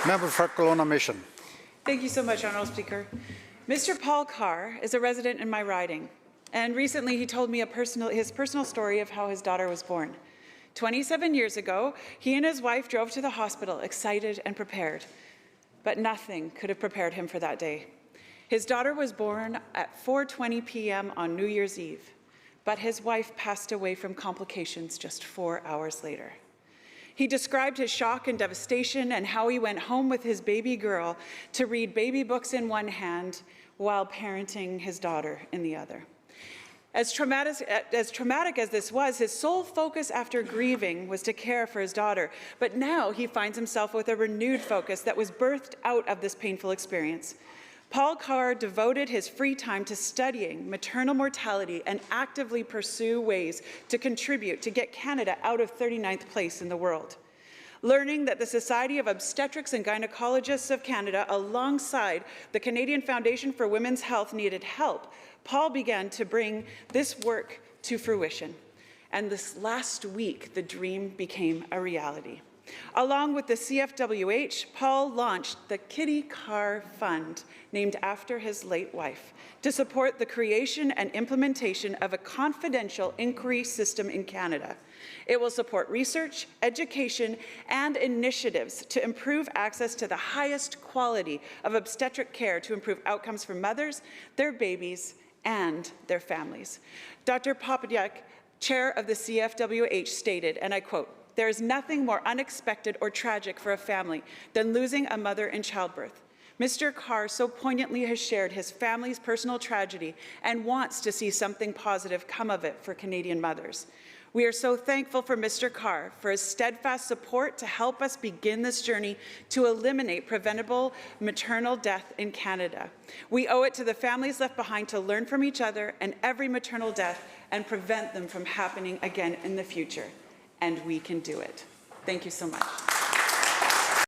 Member for Kelowna Mission. Thank you so much, Honourable Speaker. Mr. Paul Carr is a resident in my riding, and recently he told me his personal story of how his daughter was born. 27 years ago, he and his wife drove to the hospital excited and prepared, but nothing could have prepared him for that day. His daughter was born at 4:20 p.m. on New Year's Eve, but his wife passed away from complications just 4 hours later. He described his shock and devastation and how he went home with his baby girl to read baby books in one hand while parenting his daughter in the other. As traumatic as this was, his sole focus after grieving was to care for his daughter. But now he finds himself with a renewed focus that was birthed out of this painful experience. Paul Carr devoted his free time to studying maternal mortality and actively pursue ways to contribute to get Canada out of 39th place in the world. Learning that the Society of Obstetrics and Gynecologists of Canada, alongside the Canadian Foundation for Women's Health, needed help, Paul began to bring this work to fruition. And this last week, the dream became a reality. Along with the CFWH, Paul launched the Kitty Carr Fund, named after his late wife, to support the creation and implementation of a confidential inquiry system in Canada. It will support research, education, and initiatives to improve access to the highest quality of obstetric care to improve outcomes for mothers, their babies, and their families. Dr. Popadiak, chair of the CFWH, stated, and I quote, "There is nothing more unexpected or tragic for a family than losing a mother in childbirth. Mr. Carr so poignantly has shared his family's personal tragedy and wants to see something positive come of it for Canadian mothers. We are so thankful for Mr. Carr for his steadfast support to help us begin this journey to eliminate preventable maternal death in Canada. We owe it to the families left behind to learn from each other and every maternal death and prevent them from happening again in the future. And we can do it." Thank you so much.